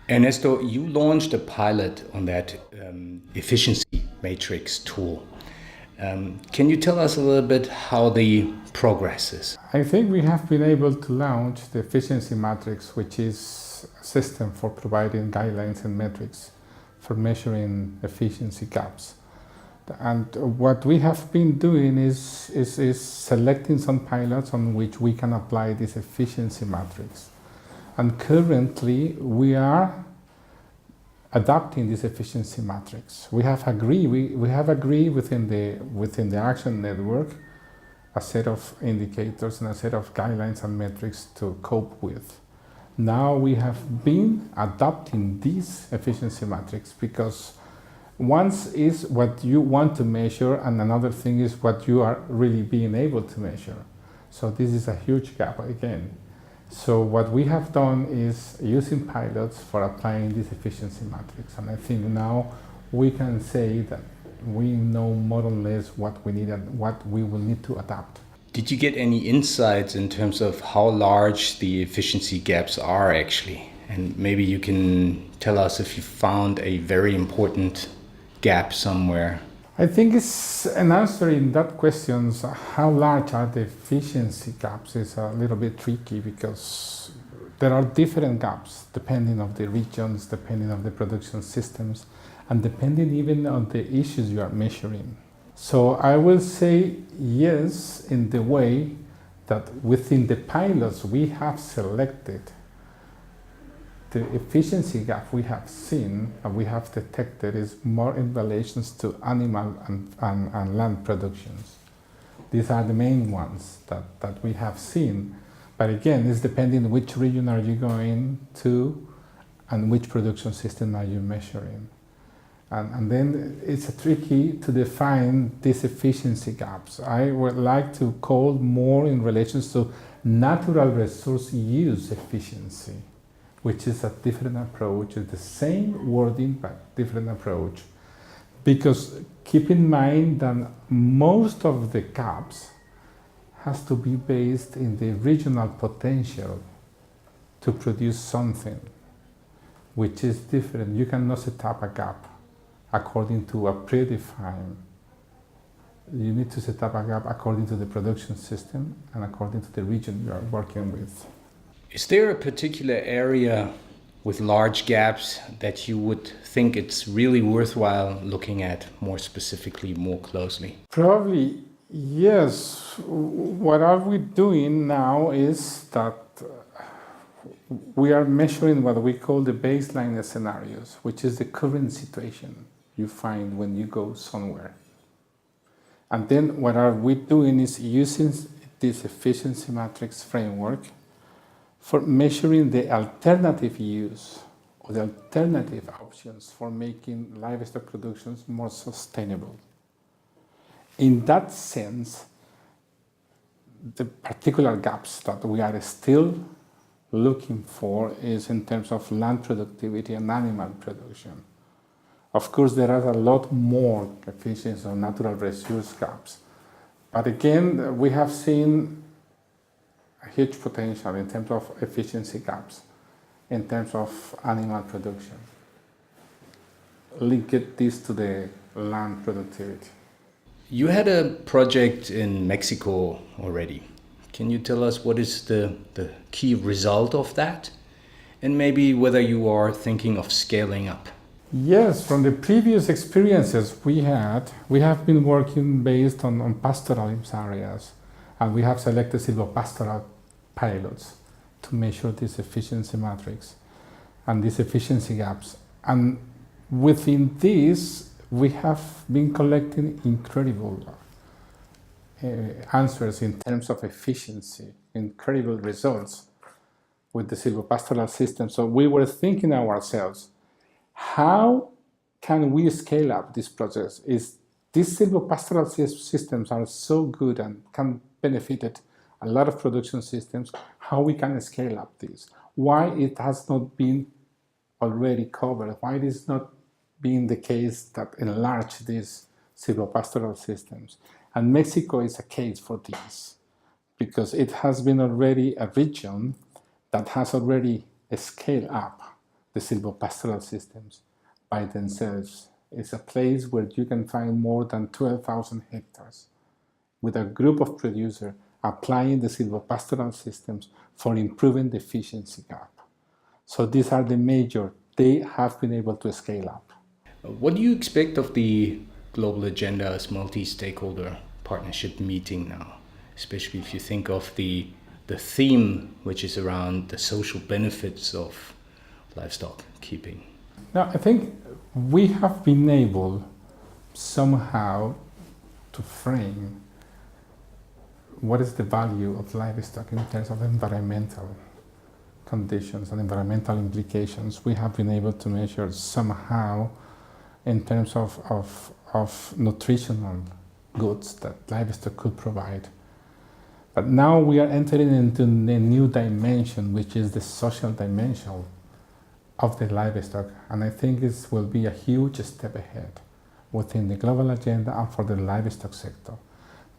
Ernesto, you launched a pilot on that efficiency matrix tool. Can you tell us a little bit how the progress is? I think we have been able to launch the efficiency matrix, which is a system for providing guidelines and metrics for measuring efficiency gaps. And what we have been doing is selecting some pilots on which we can apply this efficiency matrix. And currently, we are adapting this efficiency matrix. We have agreed within the action network a set of indicators and a set of guidelines and metrics to cope with. Now we have been adapting this efficiency matrix because once is what you want to measure and another thing is what you are really being able to measure. So this is a huge gap again. So what we have done is using pilots for applying this efficiency matrix. And I think now we can say that we know more or less what we need and what we will need to adapt. Did you get any insights in terms of how large the efficiency gaps are actually? And maybe you can tell us if you found a very important gap somewhere. I think it's an answer in that question, how large are the efficiency gaps, is a little bit tricky because there are different gaps depending on the regions, depending on the production systems, and depending even on the issues you are measuring. So I will say yes in the way that within the pilots we have selected the efficiency gap we have seen and we have detected is more in relations to animal and land productions. These are the main ones that we have seen. But again, it's depending which region are you going to and which production system are you measuring. And then it's tricky to define these efficiency gaps. I would like to call more in relations to natural resource use efficiency, which is a different approach. It's the same wording, but different approach. Because keep in mind that most of the gaps has to be based in the regional potential to produce something, which is different. You cannot set up a gap according to a predefined. You need to set up a gap according to the production system and according to the region you are working with. Is there a particular area with large gaps that you would think it's really worthwhile looking at more specifically, more closely? Probably yes. What are we doing now is that we are measuring what we call the baseline scenarios, which is the current situation you find when you go somewhere. And then what are we doing is using this efficiency matrix framework for measuring the alternative use or the alternative options for making livestock productions more sustainable. In that sense, the particular gaps that we are still looking for is in terms of land productivity and animal production. Of course, there are a lot more efficiency or natural resource gaps. But again, we have seen a huge potential in terms of efficiency gaps, in terms of animal production. Link this to the land productivity. You had a project in Mexico already. Can you tell us what is the key result of that? And maybe whether you are thinking of scaling up? Yes, from the previous experiences we have been working based on pastoral areas, and we have selected silvopastoral pilots to measure this efficiency matrix and these efficiency gaps. And within this, we have been collecting incredible answers in terms of efficiency, incredible results with the silvopastoral system. So we were thinking ourselves, how can we scale up this process? Is these silvopastoral systems are so good and can benefit a lot of production systems, how we can scale up this? Why it has not been already covered? Why it is not being the case that enlarge these silvopastoral systems? And Mexico is a case for this, because it has been already a region that has already scaled up the silvopastoral systems by themselves. It's a place where you can find more than 12,000 hectares with a group of producers applying the silvopastoral systems for improving the efficiency gap. So these are the major, they have been able to scale up. What do you expect of the Global Agenda's multi-stakeholder partnership meeting now, especially if you think of the theme, which is around the social benefits of livestock keeping? Now, I think we have been able somehow to frame what is the value of livestock in terms of environmental conditions and environmental implications. We have been able to measure somehow in terms of nutritional goods that livestock could provide. But now we are entering into a new dimension, which is the social dimension of the livestock. And I think this will be a huge step ahead within the global agenda and for the livestock sector,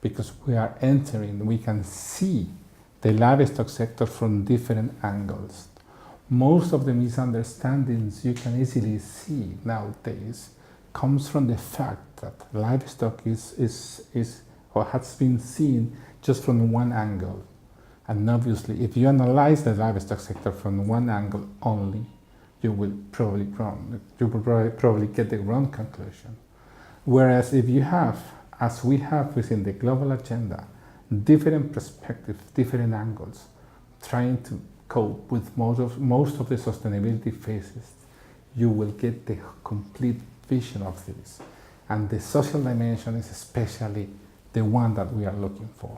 because we can see the livestock sector from different angles. Most of the misunderstandings you can easily see nowadays comes from the fact that livestock is or has been seen just from one angle. And obviously, if you analyze the livestock sector from one angle only, you will probably get the wrong conclusion. Whereas if you have, as we have within the global agenda, different perspectives, different angles, trying to cope with most of the sustainability phases, you will get the complete vision of this. And the social dimension is especially the one that we are looking for.